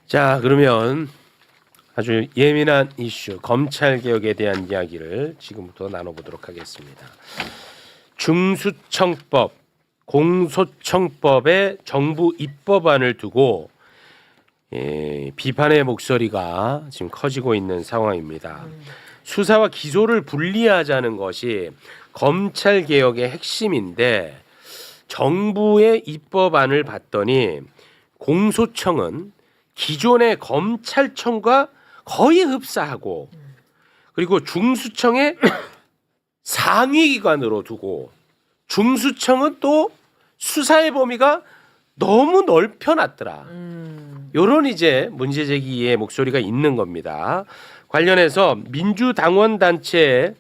자, 그러면 아주 예민한 이슈 검찰 개혁에 대한 이야기를 지금부터 나눠보도록 하겠습니다. 중수청법, 공소청법의 정부 입법안을 두고 비판의 목소리가 지금 커지고 있는 상황입니다. 수사와 기소를 분리하자는 것이 검찰 개혁의 핵심인데 정부의 입법안을 봤더니 공소청은 기존의 검찰청과 거의 흡사하고 그리고 중수청의 상위기관으로 두고 중수청은 또 수사의 범위가 너무 넓혀놨더라. 이런 이제 문제 제기의 목소리가 있는 겁니다. 관련해서 민주당원단체의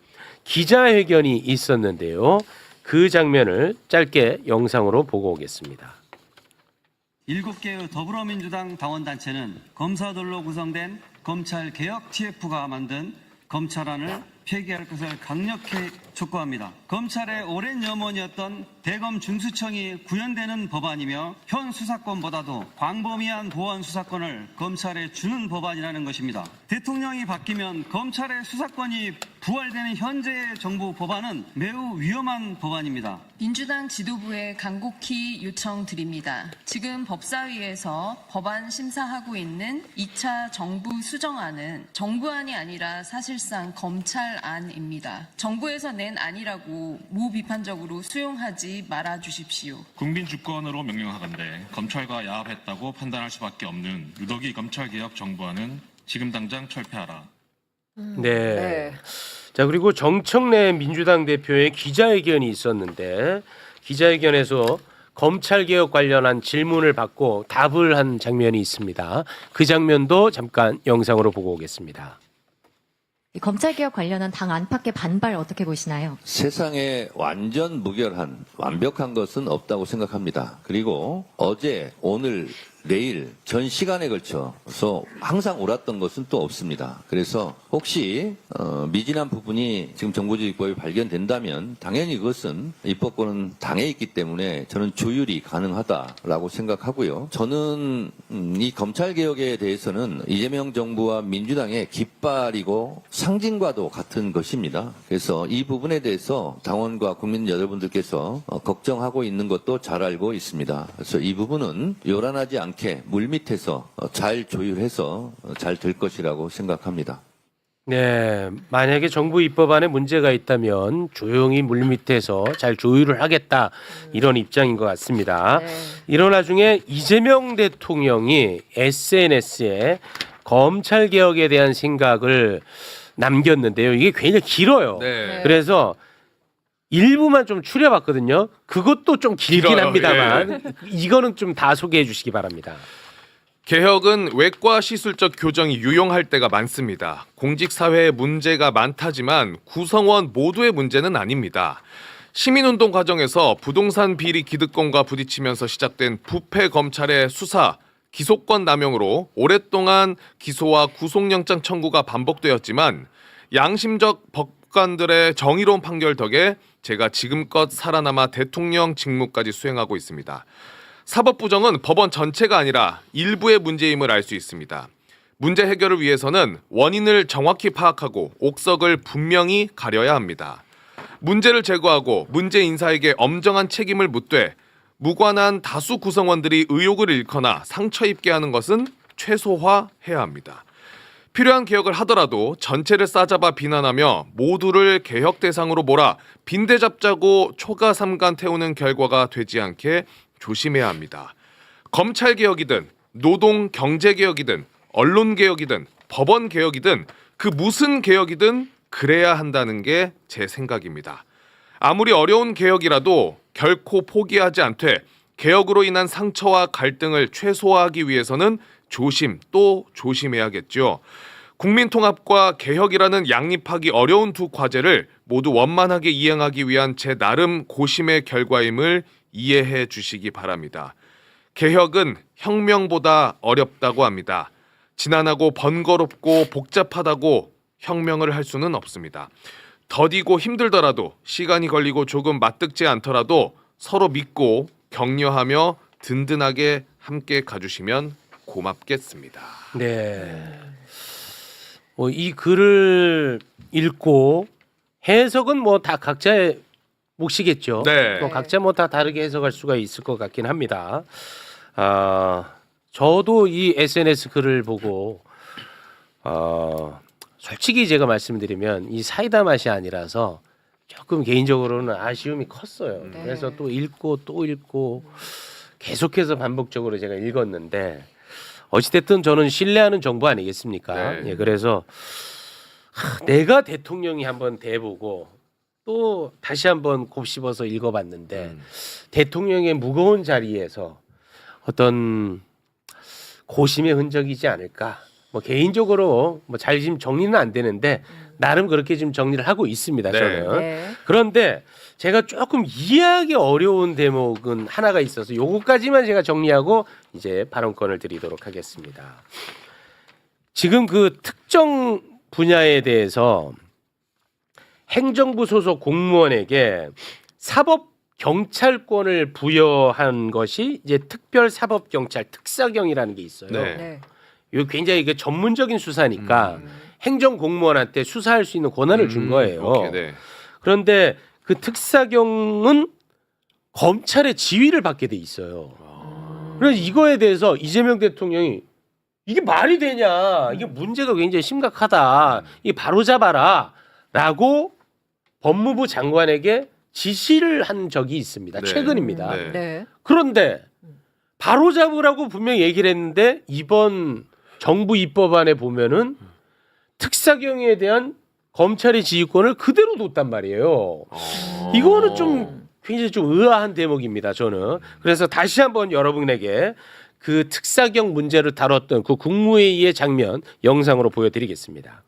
기자회견이 있었는데요. 그 장면을 짧게 영상으로 보고 오겠습니다. 7개의 더불어민주당 당원단체는 검사들로 구성된 검찰개혁 TF가 만든 검찰안을 폐기할 것을 강력히 촉구합니다. 검찰의 오랜 염원이었던 대검 중수청이 구현되는 법안이며 현 수사권보다도 광범위한 보안 수사권을 검찰에 주는 법안이라는 것입니다. 대통령이 바뀌면 검찰의 수사권이 부활되는 현재의 정부 법안은 매우 위험한 법안입니다. 민주당 지도부에 간곡히 요청드립니다. 지금 법사위에서 법안 심사하고 있는 2차 정부 수정안은 정부안이 아니라 사실상 검찰안입니다. 정부에서 낸 안이라고 무비판적으로 수용하지 말아 주십시오. 국민 주권으로 명령하건대 검찰과 야합했다고 판단할 수밖에 없는 유덕희 검찰개혁 정부안은 지금 당장 철폐하라. 네. 자, 그리고 정청래 민주당 대표의 기자회견이 있었는데 기자회견에서 검찰개혁 관련한 질문을 받고 답을 한 장면이 있습니다. 그 장면도 잠깐 영상으로 보고 오겠습니다. 검찰개혁 관련한 당 안팎의 반발 어떻게 보시나요? 세상에 완전 무결한 완벽한 것은 없다고 생각합니다. 그리고 어제, 오늘, 내일 전 시간에 걸쳐서 항상 옳았던 것은 또 없습니다. 그래서 혹시 미진한 부분이 지금 정부조직법에 발견된다면 당연히 그것은 입법권은 당에 있기 때문에 저는 조율이 가능하다라고 생각하고요. 저는 이 검찰개혁에 대해서는 이재명 정부와 민주당의 깃발이고 상징과도 같은 것입니다. 그래서 이 부분에 대해서 당원과 국민 여러분들께서 걱정하고 있는 것도 잘 알고 있습니다. 그래서 이 부분은 요란하지 않게 물밑에서 잘 조율해서 잘 될 것이라고 생각합니다. 네, 만약에 정부 입법안에 문제가 있다면 조용히 물밑에서 잘 조율을 하겠다 이런 입장인 것 같습니다. 이런 와중에 이재명 대통령이 SNS에 검찰 개혁에 대한 생각을 남겼는데요. 이게 굉장히 길어요. 네. 그래서 일부만 좀 추려봤거든요. 그것도 좀 길긴 길어요. 합니다만 이거는 좀 다 소개해 주시기 바랍니다. 개혁은 외과 시술적 교정이 유용할 때가 많습니다. 공직사회에 문제가 많다지만 구성원 모두의 문제는 아닙니다. 시민운동 과정에서 부동산 비리 기득권과 부딪히면서 시작된 부패 검찰의 수사, 기소권 남용으로 오랫동안 기소와 구속영장 청구가 반복되었지만 양심적 법관들의 정의로운 판결 덕에 제가 지금껏 살아남아 대통령 직무까지 수행하고 있습니다. 사법부정은 법원 전체가 아니라 일부의 문제임을 알 수 있습니다. 문제 해결을 위해서는 원인을 정확히 파악하고 옥석을 분명히 가려야 합니다. 문제를 제거하고 문제 인사에게 엄정한 책임을 묻되 무관한 다수 구성원들이 의혹을 잃거나 상처 입게 하는 것은 최소화해야 합니다. 필요한 개혁을 하더라도 전체를 싸잡아 비난하며 모두를 개혁 대상으로 몰아 빈대 잡자고 초가삼간 태우는 결과가 되지 않게 조심해야 합니다. 검찰 개혁이든 노동 경제 개혁이든 언론 개혁이든 법원 개혁이든 그 무슨 개혁이든 그래야 한다는 게 제 생각입니다. 아무리 어려운 개혁이라도 결코 포기하지 않되 개혁으로 인한 상처와 갈등을 최소화하기 위해서는 조심 또 조심해야겠죠. 국민통합과 개혁이라는 양립하기 어려운 두 과제를 모두 원만하게 이행하기 위한 제 나름 고심의 결과임을 이해해 주시기 바랍니다. 개혁은 혁명보다 어렵다고 합니다. 지난하고 번거롭고 복잡하다고 혁명을 할 수는 없습니다. 더디고 힘들더라도 시간이 걸리고 조금 맞듣지 않더라도 서로 믿고 격려하며 든든하게 함께 가주시면 고맙겠습니다. 네. 이 글을 읽고 해석은 뭐 다 각자의 몫이겠죠. 네. 뭐 각자 뭐 다 다르게 해석할 수가 있을 것 같긴 합니다. 저도 이 SNS 글을 보고 솔직히 제가 말씀드리면 이 사이다 맛이 아니라서 조금 개인적으로는 아쉬움이 컸어요. 네. 그래서 또 읽고 또 읽고 계속해서 반복적으로 제가 읽었는데 어찌됐든 저는 신뢰하는 정부 아니겠습니까? 네. 예, 그래서 내가 대통령이 한번 돼보고 또 다시 한번 곱씹어서 읽어봤는데 대통령의 무거운 자리에서 어떤 고심의 흔적이지 않을까. 뭐 개인적으로 뭐 잘 지금 정리는 안 되는데 나름 그렇게 지금 정리를 하고 있습니다. 네. 저는. 네. 그런데 제가 조금 이해하기 어려운 대목은 하나가 있어서 요거까지만 제가 정리하고 이제 발언권을 드리도록 하겠습니다. 지금 그 특정 분야에 대해서 행정부 소속 공무원에게 사법 경찰권을 부여한 것이 이제 특별사법경찰 특사경이라는 게 있어요. 네. 네. 이거 굉장히 이게 전문적인 수사니까 행정공무원한테 수사할 수 있는 권한을 준 거예요. 오케이, 네. 그런데 그 특사경은 검찰의 지휘를 받게 돼 있어요. 그래서 이거에 대해서 이재명 대통령이 이게 말이 되냐? 이게 문제가 굉장히 심각하다. 이게 바로 잡아라라고 법무부 장관에게 지시를 한 적이 있습니다. 네. 최근입니다. 네. 네. 그런데 바로 잡으라고 분명히 얘기를 했는데 이번 정부 입법안에 보면은 특사경에 대한 검찰의 지휘권을 그대로 뒀단 말이에요. 이거는 좀 굉장히 좀 의아한 대목입니다. 저는. 그래서 다시 한번 여러분에게 그 특사경 문제를 다뤘던 그 국무회의의 장면 영상으로 보여드리겠습니다.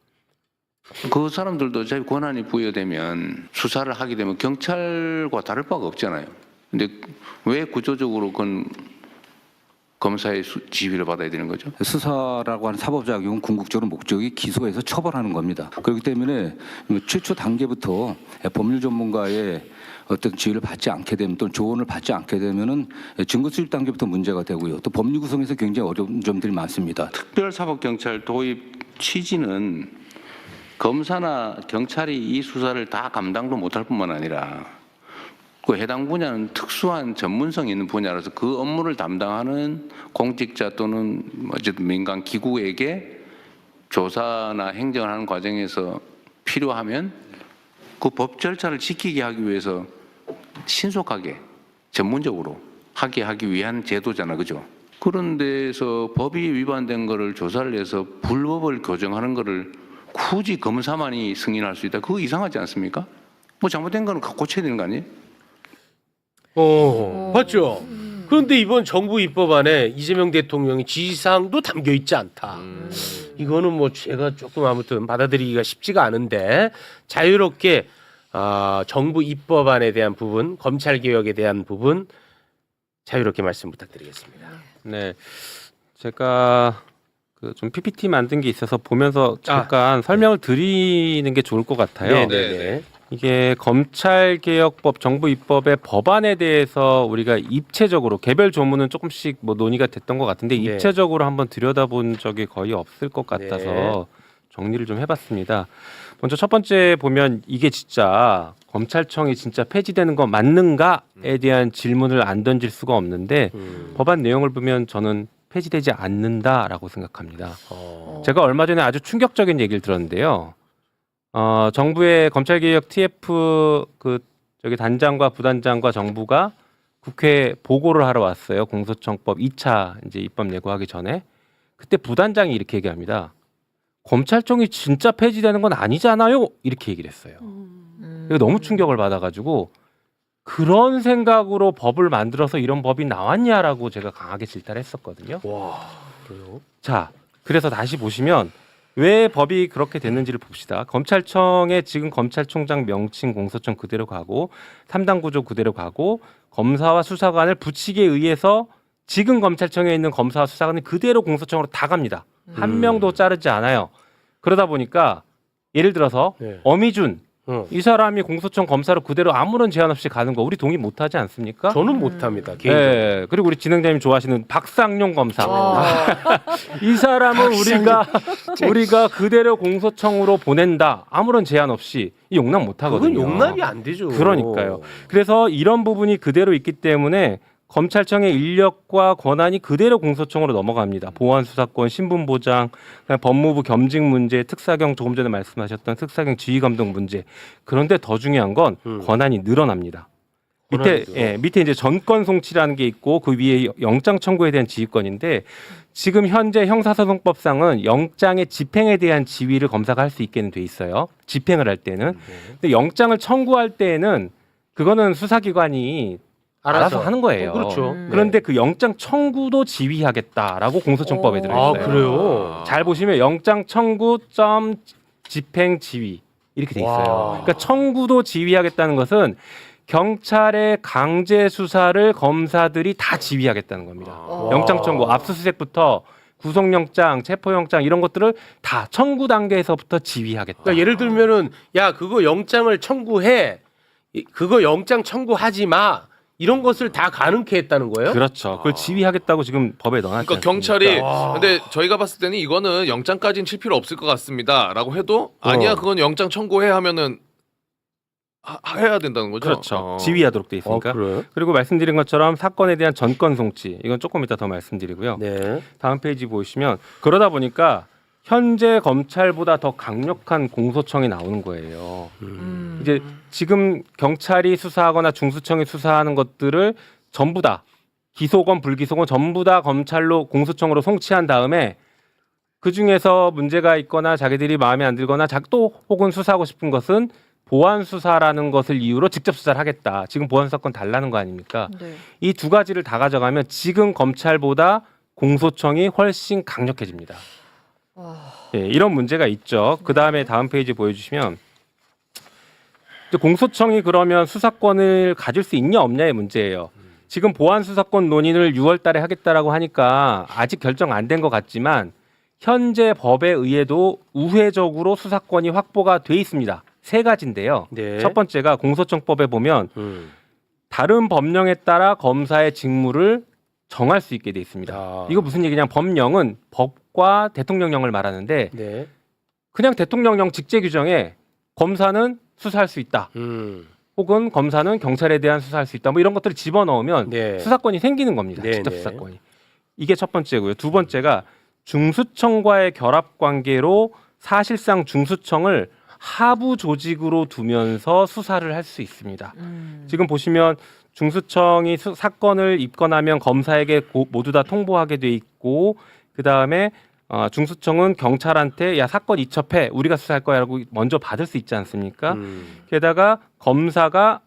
그 사람들도 자기 권한이 부여되면 수사를 하게 되면 경찰과 다를 바가 없잖아요. 근데 왜 구조적으로 그건 검사의 지휘를 받아야 되는 거죠? 수사라고 하는 사법작용은 궁극적으로 목적이 기소해서 처벌하는 겁니다. 그렇기 때문에 최초 단계부터 법률 전문가의 어떤 지휘를 받지 않게 되면 또는 조언을 받지 않게 되면은 증거 수집 단계부터 문제가 되고요. 또 법률 구성에서 굉장히 어려운 점들이 많습니다. 특별사법경찰 도입 취지는 검사나 경찰이 이 수사를 다 감당도 못할 뿐만 아니라 그 해당 분야는 특수한 전문성이 있는 분야라서 그 업무를 담당하는 공직자 또는 어쨌든 민간 기구에게 조사나 행정을 하는 과정에서 필요하면 그 법 절차를 지키게 하기 위해서 신속하게 전문적으로 하게 하기 위한 제도잖아, 그죠? 그런 데서 법이 위반된 거를 조사를 해서 불법을 교정하는 거를 굳이 검사만이 승인할 수 있다. 그거 이상하지 않습니까? 뭐 잘못된 거는 고쳐야 되는 거 아니에요? 봤죠? 그런데 이번 정부 입법안에 이재명 대통령의 지시사항도 담겨 있지 않다. 이거는 뭐 제가 조금 아무튼 받아들이기가 쉽지가 않은데 자유롭게 정부 입법안에 대한 부분, 검찰 개혁에 대한 부분 자유롭게 말씀 부탁드리겠습니다. 네, 제가 그 좀 PPT 만든 게 있어서 보면서 잠깐 설명을 드리는 게 좋을 것 같아요. 네네. 이게 검찰개혁법 정부 입법의 법안에 대해서 우리가 입체적으로 개별 조문은 조금씩 뭐 논의가 됐던 것 같은데 네. 입체적으로 한번 들여다본 적이 거의 없을 것 같아서 정리를 좀 해봤습니다. 먼저 첫 번째 보면 이게 진짜 검찰청이 진짜 폐지되는 거 맞는가에 대한 질문을 안 던질 수가 없는데 법안 내용을 보면 저는 폐지되지 않는다라고 생각합니다. 제가 얼마 전에 아주 충격적인 얘기를 들었는데요. 정부의 검찰개혁 TF 단장과 부단장과 정부가 국회에 보고를 하러 왔어요. 공소청법 2차 이제 입법 예고하기 전에 그때 부단장이 이렇게 얘기합니다. 검찰청이 진짜 폐지되는 건 아니잖아요. 이렇게 얘기를 했어요. 이거 너무 충격을 받아가지고 그런 생각으로 법을 만들어서 이런 법이 나왔냐라고 제가 강하게 질타를 했었거든요. 와, 그래요? 자, 그래서 다시 보시면 왜 법이 그렇게 됐는지를 봅시다. 검찰청의 지금 검찰총장 명칭 공소청 그대로 가고 3당 구조 그대로 가고 검사와 수사관을 붙이기에 의해서 지금 검찰청에 있는 검사와 수사관이 그대로 공소청으로 다 갑니다. 한 명도 자르지 않아요. 그러다 보니까 예를 들어서 네. 어미준 이 사람이 공소청 검사로 그대로 아무런 제한 없이 가는 거 우리 동의 못하지 않습니까? 저는 못합니다. 개인적으로. 네. 그리고 우리 진행자님 좋아하시는 박상용 검사. 이 사람은 우리가 그대로 공소청으로 보낸다. 아무런 제한 없이 이 용납 못하거든요. 그건 용납이 안 되죠. 그러니까요. 그래서 이런 부분이 그대로 있기 때문에 검찰청의 인력과 권한이 그대로 공소청으로 넘어갑니다. 보안 수사권, 신분 보장, 법무부 겸직 문제, 특사경 조금 전에 말씀하셨던 특사경 지휘 감독 문제. 그런데 더 중요한 건 권한이 늘어납니다. 밑에 이제 전권 송치라는 게 있고 그 위에 영장 청구에 대한 지휘권인데 지금 현재 형사소송법상은 영장의 집행에 대한 지휘를 검사가 할 수 있게는 돼 있어요. 집행을 할 때는. 근데 영장을 청구할 때에는 그거는 수사기관이 알아서 하는 거예요. 그렇죠. 그런데 그 영장 청구도 지휘하겠다라고 공소청법에 들어있어요. 아, 그래요? 잘 보시면 영장 청구 점 집행 지휘 이렇게 돼 있어요. 와. 그러니까 청구도 지휘하겠다는 것은 경찰의 강제 수사를 검사들이 다 지휘하겠다는 겁니다. 영장 청구, 압수수색부터 구속영장, 체포영장 이런 것들을 다 청구 단계에서부터 지휘하겠다. 그러니까 예를 들면은 야 그거 영장을 청구해, 그거 영장 청구하지 마. 이런 것을 다 가능케 했다는 거예요? 그렇죠. 그걸 지휘하겠다고 지금 법에 넣어놨지 그러니까 않습니까? 경찰이 근데 저희가 봤을 때는 이거는 영장까지는 칠 필요 없을 것 같습니다라고 해도 아니야 그건 영장 청구해 하면은 해야 된다는 거죠. 그렇죠. 지휘하도록 돼 있으니까. 그래요? 그리고 말씀드린 것처럼 사건에 대한 전권 송치 이건 조금 이따 더 말씀드리고요. 네. 다음 페이지 보시면 그러다 보니까 현재 검찰보다 더 강력한 공소청이 나오는 거예요. 이제 지금 경찰이 수사하거나 중수청이 수사하는 것들을 전부 다 기소건 불기소건 전부 다 검찰로 공소청으로 송치한 다음에 그 중에서 문제가 있거나 자기들이 마음에 안 들거나 또 혹은 수사하고 싶은 것은 보안 수사라는 것을 이유로 직접 수사를 하겠다. 지금 보안 수사권 달라는 거 아닙니까? 네. 이 두 가지를 다 가져가면 지금 검찰보다 공소청이 훨씬 강력해집니다. 예, 이런 문제가 있죠. 그 다음에 다음 페이지 보여주시면 이제 공소청이 그러면 수사권을 가질 수 있냐 없냐의 문제예요. 지금 보안 수사권 논의를 6월 달에 하겠다라고 하니까 아직 결정 안 된 것 같지만 현재 법에 의해도 우회적으로 수사권이 확보가 돼 있습니다. 세 가지인데요. 네. 첫 번째가 공소청법에 보면 다른 법령에 따라 검사의 직무를 정할 수 있게 돼 있습니다. 아. 이거 무슨 얘기냐? 법령은 법과 대통령령을 말하는데 네. 그냥 대통령령 직제 규정에 검사는 수사할 수 있다. 혹은 검사는 경찰에 대한 수사할 수 있다. 뭐 이런 것들을 집어넣으면 네. 수사권이 생기는 겁니다. 네, 직접 네. 수사권이. 이게 첫 번째고요. 두 번째가 중수청과의 결합 관계로 사실상 중수청을 하부 조직으로 두면서 수사를 할 수 있습니다. 지금 보시면 중수청이 사건을 입건하면 검사에게 모두 다 통보하게 돼 있고 그 다음에 중수청은 경찰한테 야 사건 이첩해 우리가 수사할 거야라고 먼저 받을 수 있지 않습니까? 게다가 검사가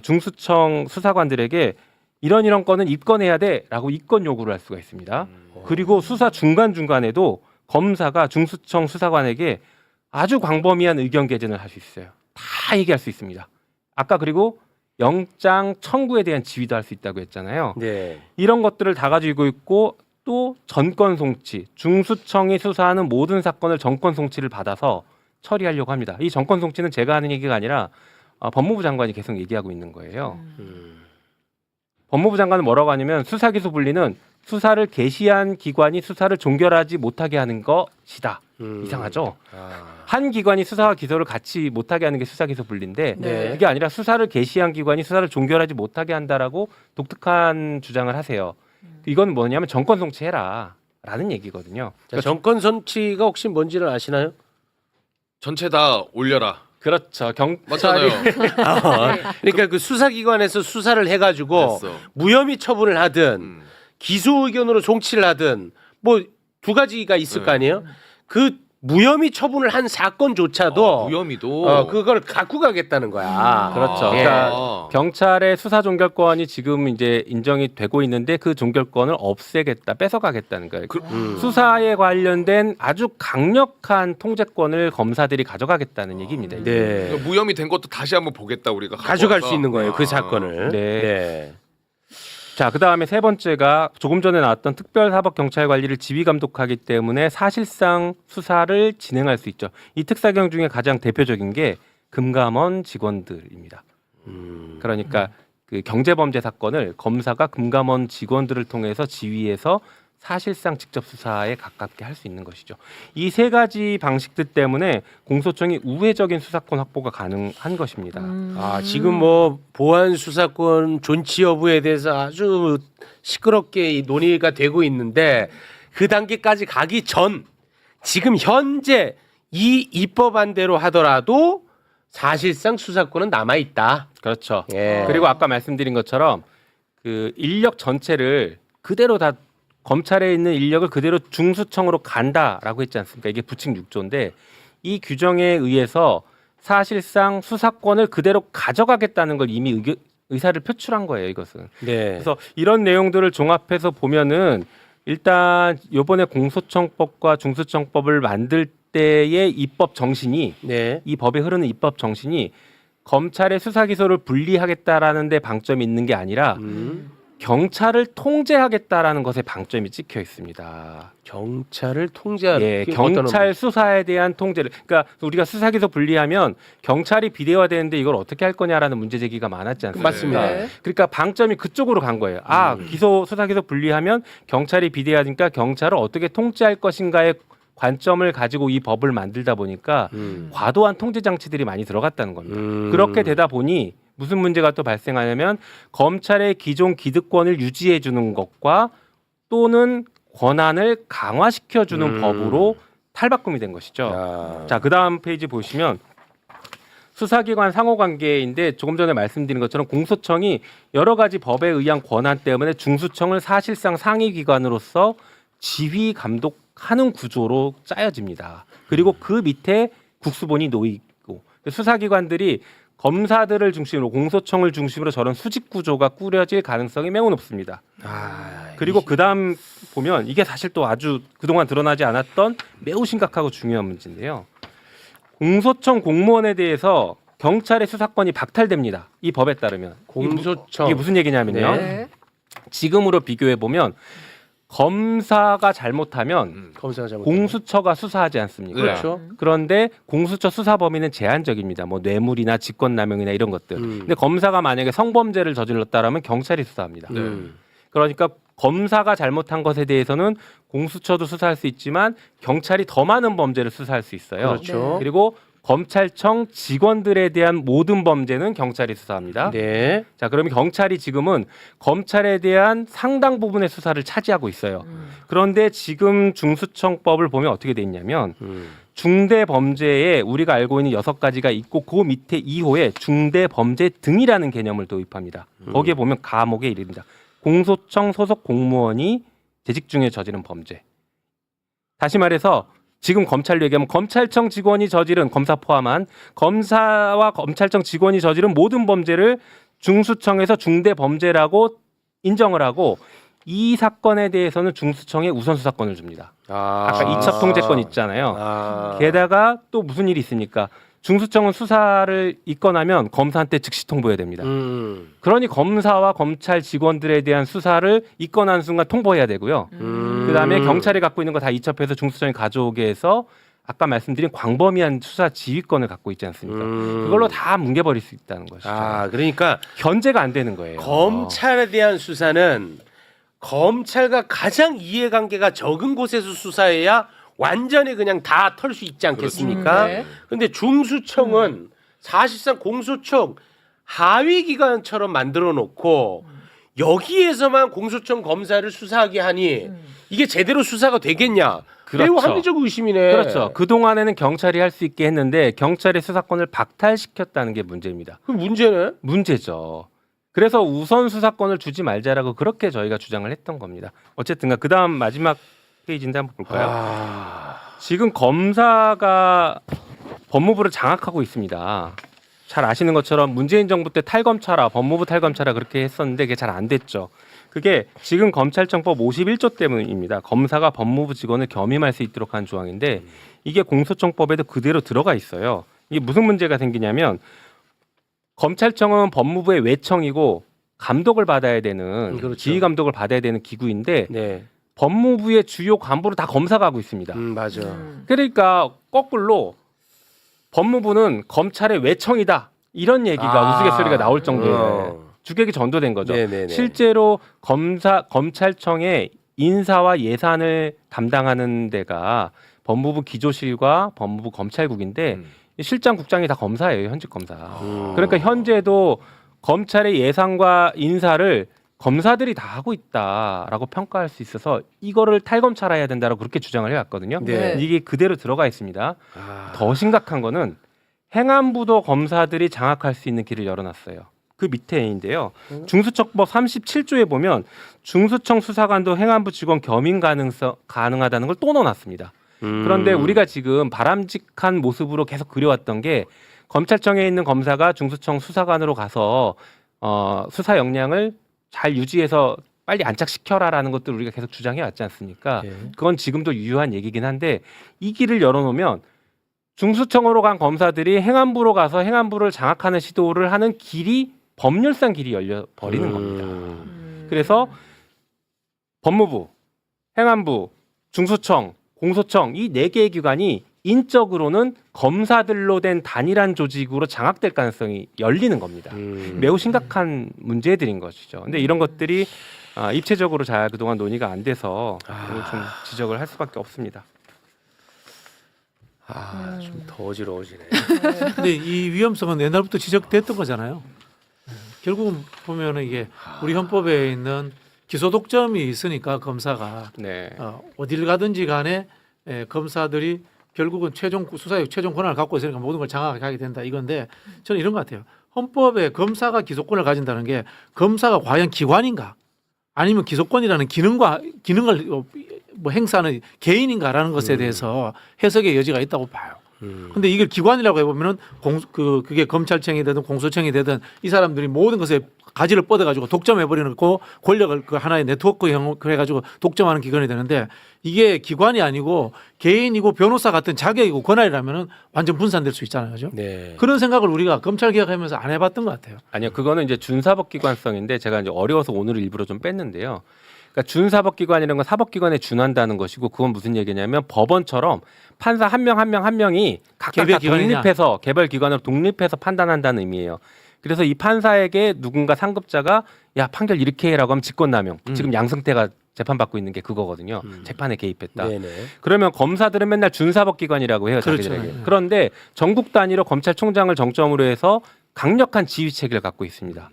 중수청 수사관들에게 이런 건은 입건해야 돼라고 입건 요구를 할 수가 있습니다. 그리고 수사 중간중간에도 검사가 중수청 수사관에게 아주 광범위한 의견 개진을 할 수 있어요. 다 얘기할 수 있습니다. 아까 그리고 영장 청구에 대한 지휘도 할 수 있다고 했잖아요. 네. 이런 것들을 다 가지고 있고 또 전권 송치, 중수청이 수사하는 모든 사건을 전권 송치를 받아서 처리하려고 합니다. 이 전권 송치는 제가 하는 얘기가 아니라 법무부 장관이 계속 얘기하고 있는 거예요. 법무부 장관은 뭐라고 하냐면 수사기소 분리는 수사를 개시한 기관이 수사를 종결하지 못하게 하는 것이다. 이상하죠? 한 기관이 수사와 기소를 같이 못하게 하는 게 수사기소 분리인데 네. 그게 아니라 수사를 개시한 기관이 수사를 종결하지 못하게 한다라고 독특한 주장을 하세요. 이건 뭐냐면 정권 송치해라 라는 얘기거든요. 자, 정권 송치가 혹시 뭔지를 아시나요? 전체 다 올려라. 그렇죠. 맞잖아요. 그러니까 그 수사기관에서 수사를 해가지고 됐어. 무혐의 처분을 하든 기소 의견으로 송치를 하든 뭐 두 가지가 있을 거 아니에요? 그 무혐의 처분을 한 사건조차도 무혐의도 그걸 갖고 가겠다는 거야. 그렇죠. 예. 그러니까 경찰의 수사 종결권이 지금 이제 인정이 되고 있는데 그 종결권을 없애겠다, 뺏어가겠다는 거예요. 수사에 관련된 아주 강력한 통제권을 검사들이 가져가겠다는 얘기입니다. 이게. 네. 그러니까 무혐의 된 것도 다시 한번 보겠다 우리가 가져갈 갖고 수 있는 거예요. 그 아. 사건을. 네. 자, 그 다음에 세 번째가 조금 전에 나왔던 특별사법경찰관리를 지휘감독하기 때문에 사실상 수사를 진행할 수 있죠. 이 특사경 중에 가장 대표적인 게 금감원 직원들입니다. 그러니까 그 경제범죄 사건을 검사가 금감원 직원들을 통해서 지휘해서 사실상 직접 수사에 가깝게 할 수 있는 것이죠. 이 세 가지 방식들 때문에 공소청이 우회적인 수사권 확보가 가능한 것입니다. 아, 지금 뭐 보안 수사권 존치 여부에 대해서 아주 시끄럽게 이 논의가 되고 있는데 그 단계까지 가기 전 지금 현재 이 입법안대로 하더라도 사실상 수사권은 남아 있다. 그렇죠. 예. 그리고 아까 말씀드린 것처럼 그 인력 전체를 그대로 다 검찰에 있는 인력을 그대로 중수청으로 간다라고 했지 않습니까? 이게 부칙 6조인데 이 규정에 의해서 사실상 수사권을 그대로 가져가겠다는 걸 이미 의사를 표출한 거예요, 이것은. 네. 그래서 이런 내용들을 종합해서 보면은 일단 이번에 공소청법과 중수청법을 만들 때의 입법 정신이 네. 이 법에 흐르는 입법 정신이 검찰의 수사 기소를 분리하겠다라는 데 방점이 있는 게 아니라 경찰을 통제하겠다라는 것에 방점이 찍혀 있습니다. 경찰을 통제하는 예, 경찰 수사에 대한 통제를 그러니까 우리가 수사 기소 분리하면 경찰이 비대화되는데 이걸 어떻게 할 거냐라는 문제 제기가 많았지 않습니까? 맞습니다. 네. 그러니까 방점이 그쪽으로 간 거예요. 아, 수사 기소 분리하면 경찰이 비대화니까 경찰을 어떻게 통제할 것인가의 관점을 가지고 이 법을 만들다 보니까 과도한 통제 장치들이 많이 들어갔다는 겁니다. 그렇게 되다 보니 무슨 문제가 또 발생하냐면 검찰의 기존 기득권을 유지해 주는 것과 또는 권한을 강화시켜 주는 법으로 탈바꿈이 된 것이죠. 아. 자, 그다음 페이지 보시면 수사기관 상호관계인데 조금 전에 말씀드린 것처럼 공소청이 여러 가지 법에 의한 권한 때문에 중수청을 사실상 상위기관으로서 지휘 감독하는 구조로 짜여집니다. 그리고 그 밑에 국수본이 놓이고 수사기관들이 검사들을 중심으로 공소청을 중심으로 저런 수직 구조가 꾸려질 가능성이 매우 높습니다. 그리고 그다음 보면 이게 사실 또 아주 그동안 드러나지 않았던 매우 심각하고 중요한 문제인데요. 공소청 공무원에 대해서 경찰의 수사권이 박탈됩니다. 이 법에 따르면. 공소청 이게 무슨 얘기냐면요. 네. 지금으로 비교해 보면 검사가 잘못하면 검사가 잘못 공수처가 수사하지 않습니까? 그렇죠. 그런데 공수처 수사 범위는 제한적입니다. 뭐 뇌물이나 직권남용이나 이런 것들. 근데 검사가 만약에 성범죄를 저질렀다라면 경찰이 수사합니다. 그러니까 검사가 잘못한 것에 대해서는 공수처도 수사할 수 있지만 경찰이 더 많은 범죄를 수사할 수 있어요. 그렇죠. 그리고 검찰청 직원들에 대한 모든 범죄는 경찰이 수사합니다. 네. 자, 그러면 경찰이 지금은 검찰에 대한 상당 부분의 수사를 차지하고 있어요. 그런데 지금 중수청법을 보면 어떻게 돼 있냐면 중대 범죄에 우리가 알고 있는 6가지가 있고 그 밑에 2호에 중대 범죄 등이라는 개념을 도입합니다. 거기에 보면 가목에 이릅니다. 공소청 소속 공무원이 재직 중에 저지른 범죄. 다시 말해서 지금 검찰로 얘기하면 검찰청 직원이 저지른 검사 포함한 검사와 검찰청 직원이 저지른 모든 범죄를 중수청에서 중대 범죄라고 인정을 하고 이 사건에 대해서는 중수청에 우선 수사권을 줍니다. 아까 이첩 통제권 있잖아요. 게다가 또 무슨 일이 있습니까? 중수청은 수사를 입건하면 검사한테 즉시 통보해야 됩니다. 그러니 검사와 검찰 직원들에 대한 수사를 입건한 순간 통보해야 되고요. 그다음에 경찰이 갖고 있는 거 다 이첩해서 중수청이 가져오게 해서 아까 말씀드린 광범위한 수사 지휘권을 갖고 있지 않습니까? 그걸로 다 뭉개버릴 수 있다는 것이죠. 그러니까 견제가 안 되는 거예요. 검찰에 대한 수사는 검찰과 가장 이해관계가 적은 곳에서 수사해야 완전히 그냥 다 털 수 있지 않겠습니까? 네. 근데 중수청은 사실상 공소청 하위 기관처럼 만들어 놓고 여기에서만 공소청 검사를 수사하게 하니 이게 제대로 수사가 되겠냐? 매우 그렇죠. 합리적 의심이네. 그렇죠. 그동안에는 경찰이 할 수 있게 했는데 경찰의 수사권을 박탈시켰다는 게 문제입니다. 그 문제네. 문제죠. 그래서 우선 수사권을 주지 말자라고 그렇게 저희가 주장을 했던 겁니다. 어쨌든 그다음 마지막 페이지인데 한번 볼까요? 지금 검사가 법무부를 장악하고 있습니다. 잘 아시는 것처럼 문재인 정부 때 탈검찰화, 법무부 탈검찰화 그렇게 했었는데 그게 잘 안 됐죠. 그게 지금 검찰청법 51조 때문입니다. 검사가 법무부 직원을 겸임할 수 있도록 한 조항인데 이게 공소청법에도 그대로 들어가 있어요. 이게 무슨 문제가 생기냐면 검찰청은 법무부의 외청이고 감독을 받아야 되는 그렇죠. 지휘 감독을 받아야 되는 기구인데 네. 법무부의 주요 간부를 다 검사가 하고 있습니다. 맞아. 그러니까 거꾸로 법무부는 검찰의 외청이다. 이런 얘기가 우스갯소리가 나올 정도예요. 주객이 전도된 거죠. 네네네. 실제로 검찰청의 인사와 예산을 담당하는 데가 법무부 기조실과 법무부 검찰국인데 실장 국장이 다 검사예요. 현직 검사. 그러니까 현재도 검찰의 예산과 인사를 검사들이 다 하고 있다라고 평가할 수 있어서 이거를 탈검찰해야 된다라고 그렇게 주장을 해왔거든요. 네. 이게 그대로 들어가 있습니다. 더 심각한 거는 행안부도 검사들이 장악할 수 있는 길을 열어놨어요. 그 밑에인데요. 중수처법 37조에 보면 중수청 수사관도 행안부 직원 겸임 가능하다는 걸 또 넣어놨습니다. 그런데 우리가 지금 바람직한 모습으로 계속 그려왔던 게 검찰청에 있는 검사가 중수청 수사관으로 가서 수사 역량을 잘 유지해서 빨리 안착시켜라라는 것들 우리가 계속 주장해 왔지 않습니까? 그건 지금도 유효한 얘기긴 한데 이 길을 열어놓으면 중수청으로 간 검사들이 행안부로 가서 행안부를 장악하는 시도를 하는 길이 법률상 길이 열려 버리는 겁니다. 그래서 법무부, 행안부, 중수청, 공소청 이 4개의 기관이 인적으로는 검사들로 된 단일한 조직으로 장악될 가능성이 열리는 겁니다. 매우 심각한 문제들인 것이죠. 근데 이런 것들이 입체적으로 잘 그동안 논의가 안 돼서 좀 지적을 할 수밖에 없습니다. 좀 더 어지러워지네. 근데 이 위험성은 옛날부터 지적됐던 거잖아요. 결국은 보면은 이게 우리 헌법에 있는 기소 독점이 있으니까 검사가 네. 어딜 가든지 간에 검사들이 결국은 수사의 최종 권한을 갖고 있으니까 모든 걸 장악하게 된다 이건데 저는 이런 것 같아요. 헌법에 검사가 기소권을 가진다는 게 검사가 과연 기관인가 아니면 기소권이라는 기능을 뭐 행사하는 개인인가라는 것에 대해서 해석의 여지가 있다고 봐요. 근데 이걸 기관이라고 해보면은 그게 검찰청이 되든 공소청이 되든 이 사람들이 모든 것에 가지를 뻗어가지고 독점해버리는 거 권력을 그 하나의 네트워크형 그래가지고 독점하는 기관이 되는데 이게 기관이 아니고 개인이고 변호사 같은 자격이고 권한이라면은 완전 분산될 수 있잖아요, 그죠? 네. 그런 생각을 우리가 검찰 개혁하면서 안 해봤던 것 같아요. 아니요, 그거는 이제 준사법기관성인데 제가 이제 어려워서 오늘 일부러 좀 뺐는데요. 그러니까 준사법기관이라는 건 사법기관에 준한다는 것이고 그건 무슨 얘기냐면 법원처럼 판사 한 명 한 명이 각각 다 독립해서 개별기관으로 독립해서 판단한다는 의미예요. 그래서 이 판사에게 누군가 상급자가 야 판결 이렇게 해라고 하면 직권남용. 지금 양승태가 재판받고 있는 게 그거거든요. 재판에 개입했다. 네네. 그러면 검사들은 맨날 준사법기관이라고 해요. 그렇죠. 자기들에게. 그런데 전국 단위로 검찰총장을 정점으로 해서 강력한 지휘체계를 갖고 있습니다.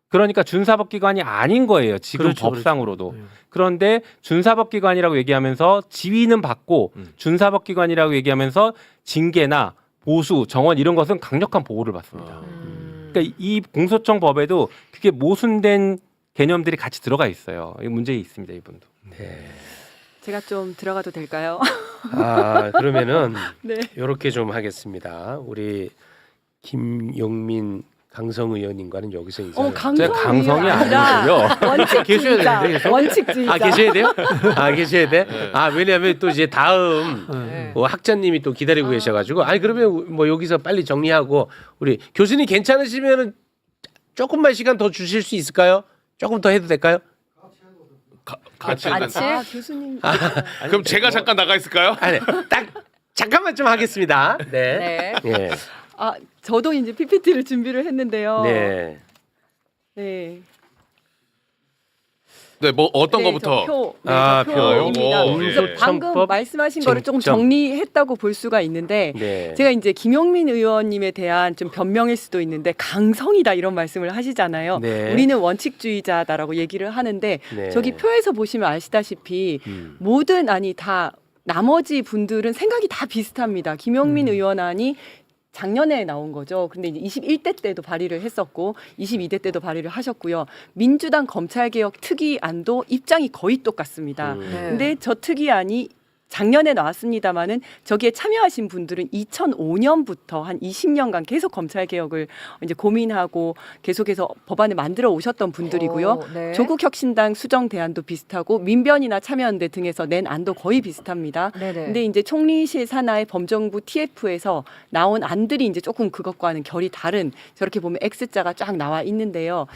그러니까 준사법기관이 아닌 거예요. 지금 그렇죠, 법상으로도. 그렇죠. 그런데 준사법기관이라고 얘기하면서 지위는 받고 준사법기관이라고 얘기하면서 징계나 보수, 정원 이런 것은 강력한 보호를 받습니다. 그러니까 이 공소청 법에도 그게 모순된 개념들이 같이 들어가 있어요. 이 문제 있습니다, 이분도. 네. 제가 좀 들어가도 될까요? 그러면은 네. 이렇게 좀 하겠습니다. 우리 김용민 강성 의원님과는 여기서 인사를. 제가 강성이 아니고요. 계셔야 되는데 계속? 원칙주의자. 계셔야 돼요? 계셔야 돼? 왜냐하면 또 이제 다음 학자님이 또 기다리고 계셔가지고 그러면 뭐 여기서 빨리 정리하고 우리 교수님 괜찮으시면은 조금만 시간 더 주실 수 있을까요? 조금 더 해도 될까요? 같이 교수님. 그럼 제가 잠깐 나가 있을까요? 딱 잠깐만 좀 하겠습니다. 네. 네. 예. 저도 이제 PPT를 준비를 했는데요. 네. 네. 네, 뭐 어떤 거부터? 표입니다. 요거, 그래서 예. 방금 말씀하신 거를 조금 쟁점. 정리했다고 볼 수가 있는데 네. 제가 이제 김용민 의원님에 대한 좀 변명일 수도 있는데 강성이다 이런 말씀을 하시잖아요. 네. 우리는 원칙주의자다라고 얘기를 하는데 네. 저기 표에서 보시면 아시다시피 모든 다 나머지 분들은 생각이 다 비슷합니다. 김용민 의원 안이 작년에 나온 거죠. 근데 이제 21대 때도 발의를 했었고 22대 때도 발의를 하셨고요. 민주당 검찰개혁 특위안도 입장이 거의 똑같습니다. 근데 저 특위안이 작년에 나왔습니다마는 저기에 참여하신 분들은 2005년부터 한 20년간 계속 검찰 개혁을 이제 고민하고 계속해서 법안을 만들어 오셨던 분들이고요. 네. 조국혁신당 수정 대안도 비슷하고 민변이나 참여연대 등에서 낸 안도 거의 비슷합니다. 네네. 근데 이제 총리실 산하의 범정부 TF에서 나온 안들이 이제 조금 그것과는 결이 다른 저렇게 보면 X자가 쫙 나와 있는데요.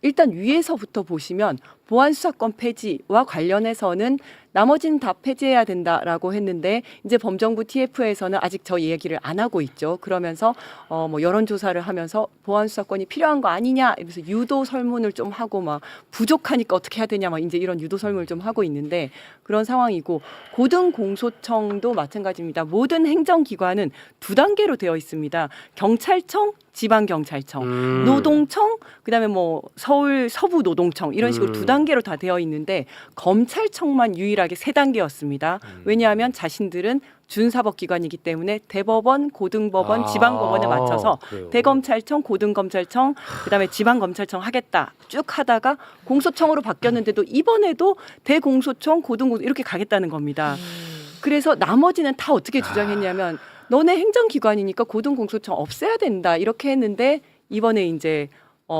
일단 위에서부터 보시면 보안수사권 폐지와 관련해서는 나머지는 다 폐지해야 된다라고 했는데 이제 범정부 TF에서는 아직 저 얘기를 안 하고 있죠. 그러면서 뭐 여론조사를 하면서 보안수사권이 필요한 거 아니냐 이러면서 유도 설문을 좀 하고 막 부족하니까 어떻게 해야 되냐 막 이제 이런 유도 설문을 좀 하고 있는데 그런 상황이고 고등공소청도 마찬가지입니다. 모든 행정기관은 두 단계로 되어 있습니다. 경찰청, 지방경찰청, 노동청, 그다음에 뭐 서울 서부노동청 이런 식으로 두 단계로 다 되어 있는데 검찰청만 유일하게 세 단계였습니다. 왜냐하면 자신들은 준사법기관이기 때문에 대법원, 고등법원, 지방법원에 맞춰서 그래요. 대검찰청, 고등검찰청, 그다음에 지방검찰청 하겠다 쭉 하다가 공소청으로 바뀌었는데도 이번에도 대공소청, 고등공소 이렇게 가겠다는 겁니다. 그래서 나머지는 다 어떻게 주장했냐면 너네 행정기관이니까 고등공소청 없애야 된다 이렇게 했는데 이번에 이제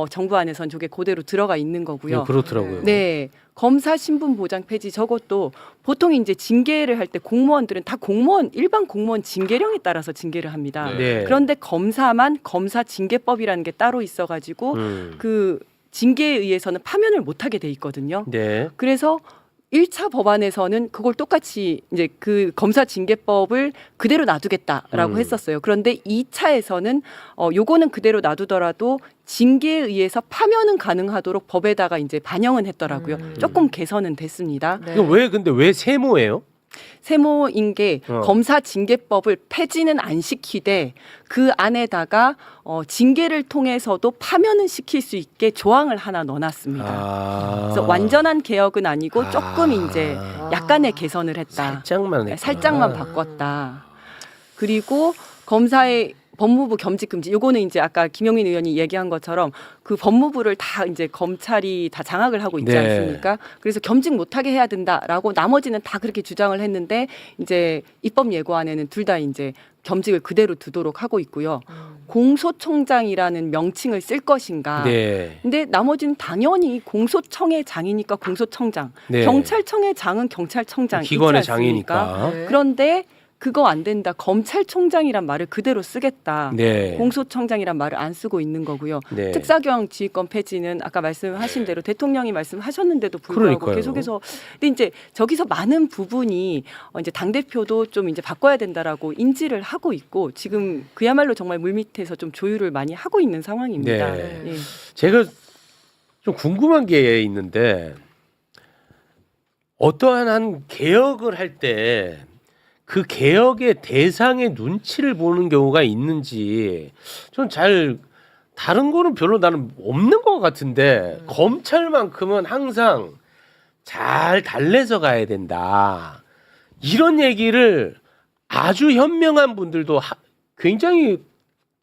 정부 안에선 저게 그대로 들어가 있는 거고요. 그렇더라고요. 네. 검사 신분 보장 폐지 저것도 보통 이제 징계를 할 때 공무원들은 다 공무원 일반 공무원 징계령에 따라서 징계를 합니다. 네. 그런데 검사만 검사 징계법이라는 게 따로 있어가지고 그 징계에 의해서는 파면을 못하게 돼 있거든요. 네. 그래서 1차 법안에서는 그걸 똑같이 이제 그 검사 징계법을 그대로 놔두겠다라고 했었어요. 그런데 2차에서는 요거는 그대로 놔두더라도 징계에 의해서 파면은 가능하도록 법에다가 이제 반영은 했더라고요. 조금 개선은 됐습니다. 이거 근데 왜 세모예요? 세모인 게 검사 징계법을 폐지는 안 시키되 그 안에다가 징계를 통해서도 파면은 시킬 수 있게 조항을 하나 넣어놨습니다. 그래서 완전한 개혁은 아니고 조금 이제 약간의 개선을 했다. 살짝만 했구나. 살짝만 바꿨다. 그리고 검사의 법무부 겸직 금지. 요거는 이제 아까 김용민 의원이 얘기한 것처럼 그 법무부를 다 이제 검찰이 다 장악을 하고 있지 네. 않습니까? 그래서 겸직 못하게 해야 된다라고 나머지는 다 그렇게 주장을 했는데 이제 입법 예고안에는 둘 다 이제 겸직을 그대로 두도록 하고 있고요. 공소청장이라는 명칭을 쓸 것인가. 네. 근데 나머지는 당연히 공소청의 장이니까 공소청장. 네. 경찰청의 장은 경찰청장. 기관의 있지 않습니까? 장이니까. 그런데 그거 안 된다. 검찰총장이란 말을 그대로 쓰겠다. 네. 공소청장이란 말을 안 쓰고 있는 거고요. 네. 특사경 지휘권 폐지는 아까 말씀하신 대로 대통령이 말씀하셨는데도 불구하고 그러니까요. 계속해서 근데 이제 저기서 많은 부분이 이제 당 대표도 좀 이제 바꿔야 된다라고 인지를 하고 있고 지금 그야말로 정말 물밑에서 좀 조율을 많이 하고 있는 상황입니다. 네. 예. 제가 좀 궁금한 게 있는데 어떠한 한 개혁을 할 때 그 개혁의 대상의 눈치를 보는 경우가 있는지 좀 잘 다른 거는 별로 나는 없는 것 같은데 검찰만큼은 항상 잘 달래서 가야 된다 이런 얘기를 아주 현명한 분들도 굉장히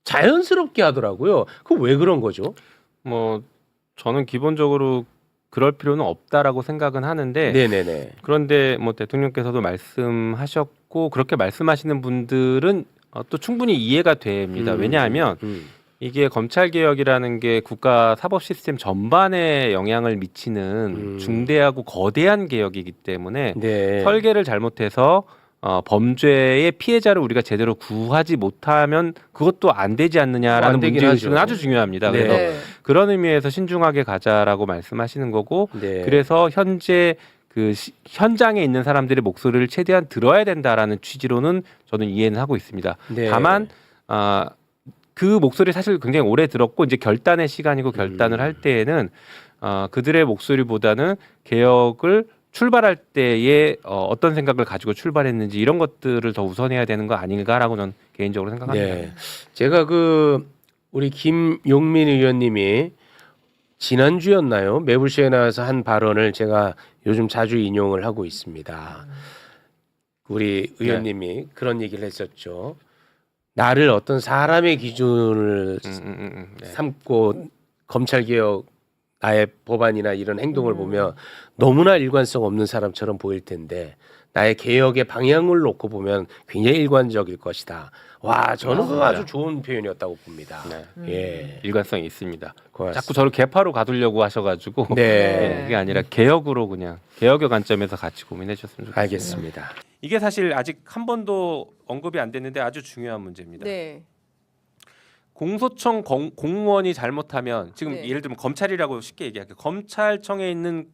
자연스럽게 하더라고요. 그 왜 그런 거죠? 뭐 저는 기본적으로 그럴 필요는 없다라고 생각은 하는데 네네네. 그런데 뭐 대통령께서도 말씀하셨고 그렇게 말씀하시는 분들은 또 충분히 이해가 됩니다. 왜냐하면 이게 검찰 개혁이라는 게 국가 사법 시스템 전반에 영향을 미치는 중대하고 거대한 개혁이기 때문에 네. 설계를 잘못해서 범죄의 피해자를 우리가 제대로 구하지 못하면 그것도 안 되지 않느냐라는 안 되긴 문제의식은 하죠. 아주 중요합니다. 네. 그래서 그런 의미에서 신중하게 가자라고 말씀하시는 거고 네. 그래서 현재 그 현장에 있는 사람들의 목소리를 최대한 들어야 된다라는 취지로는 저는 이해는 하고 있습니다. 네. 다만 그 목소리 사실 굉장히 오래 들었고 이제 결단의 시간이고 결단을 할 때에는 그들의 목소리보다는 개혁을 출발할 때에 어떤 생각을 가지고 출발했는지 이런 것들을 더 우선해야 되는 거 아닌가라고 저는 개인적으로 생각합니다. 네. 제가 우리 김용민 의원님이 지난주였나요? 매불쇼에 나와서 한 발언을 제가 요즘 자주 인용을 하고 있습니다. 우리 의원님이 그런 얘기를 했었죠. 나를 어떤 사람의 기준을 삼고 검찰개혁 나의 법안이나 이런 행동을 보면 너무나 일관성 없는 사람처럼 보일 텐데 나의 개혁의 방향을 놓고 보면 굉장히 일관적일 것이다. 와, 저는 그거 아주 좋은 표현이었다고 봅니다. 예, 일관성이 있습니다. 고맙습니다. 자꾸 저를 개파로 가두려고 하셔가지고 네. 그게 아니라 개혁으로 그냥 개혁의 관점에서 같이 고민해 주셨으면 좋겠습니다. 알겠습니다. 이게 사실 아직 한 번도 언급이 안 됐는데 아주 중요한 문제입니다. 네. 공소청 공무원이 잘못하면 지금 네. 예를 들면 검찰이라고 쉽게 얘기할게요. 검찰청에 있는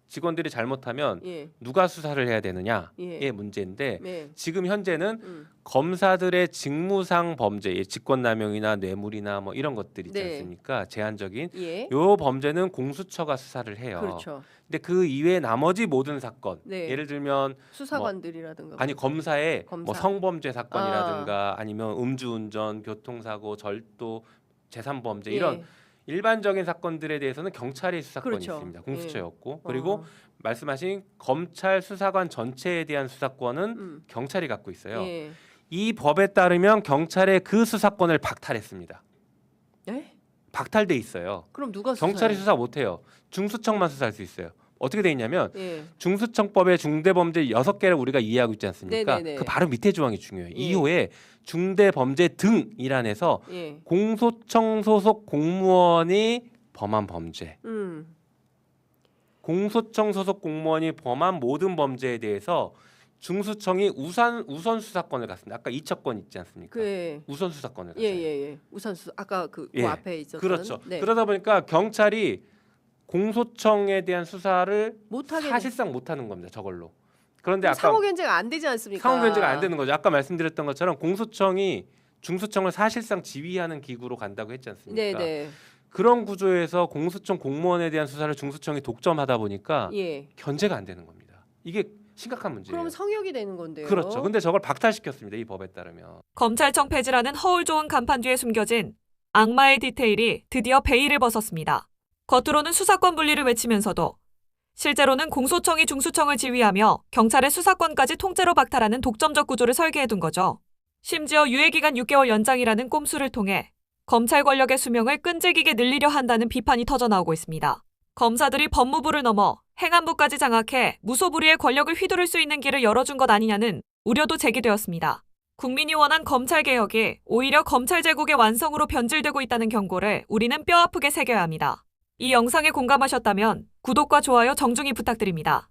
직원들이 잘못하면 예. 누가 수사를 해야 되느냐의 예. 문제인데 네. 지금 현재는 검사들의 직무상 범죄, 직권남용이나 뇌물이나 뭐 이런 것들 있지 네. 않습니까? 제한적인 예. 요 범죄는 공수처가 수사를 해요. 그렇죠. 근데 그 이외에 나머지 모든 사건, 네. 예를 들면 수사관들이라든가 아니 검사의 검사. 뭐 성범죄 사건이라든가 아니면 음주운전, 교통사고, 절도, 재산범죄 이런 예. 일반적인 사건들에 대해서는 경찰의 수사권이 그렇죠. 있습니다. 공수처였고 예. 그리고 말씀하신 검찰 수사관 전체에 대한 수사권은 경찰이 갖고 있어요. 예. 이 법에 따르면 경찰의 그 수사권을 박탈했습니다. 예? 박탈돼 있어요. 그럼 누가 경찰이 수사해요? 수사 못해요. 중수청만 수사할 수 있어요. 어떻게 돼 있냐면 예. 중수청법의 중대범죄 6개를 우리가 이해하고 있지 않습니까? 네네네. 그 바로 밑에 조항이 중요해요. 예. 2호에 중대범죄 등이란에서 예. 공소청 소속 공무원이 범한 범죄, 공소청 소속 공무원이 범한 모든 범죄에 대해서 중수청이 우선 수사권을 갖습니다. 아까 이첩권 있지 않습니까? 그 우선 수사권을 갖어요. 예예예. 우선 수 아까 그 예. 앞에 있었던 그렇죠. 네. 그러다 보니까 경찰이 공소청에 대한 수사를 못하게 사실상 못하는 겁니다. 저걸로. 그런데 아까 상호 견제가 안 되지 않습니까? 상호 견제가 안 되는 거죠. 아까 말씀드렸던 것처럼 공소청이 중수청을 사실상 지휘하는 기구로 간다고 했지 않습니까? 네네. 그런 구조에서 공수청 공무원에 대한 수사를 중수청이 독점하다 보니까 예. 견제가 안 되는 겁니다. 이게 심각한 문제예요. 그럼 성역이 되는 건데요. 그렇죠. 근데 저걸 박탈시켰습니다. 이 법에 따르면. 검찰청 폐지라는 허울 좋은 간판 뒤에 숨겨진 악마의 디테일이 드디어 베일을 벗었습니다. 겉으로는 수사권 분리를 외치면서도 실제로는 공소청이 중수청을 지휘하며 경찰의 수사권까지 통째로 박탈하는 독점적 구조를 설계해둔 거죠. 심지어 유예기간 6개월 연장이라는 꼼수를 통해 검찰 권력의 수명을 끈질기게 늘리려 한다는 비판이 터져나오고 있습니다. 검사들이 법무부를 넘어 행안부까지 장악해 무소불위의 권력을 휘두를 수 있는 길을 열어준 것 아니냐는 우려도 제기되었습니다. 국민이 원한 검찰개혁이 오히려 검찰 제국의 완성으로 변질되고 있다는 경고를 우리는 뼈아프게 새겨야 합니다. 이 영상에 공감하셨다면 구독과 좋아요 정중히 부탁드립니다.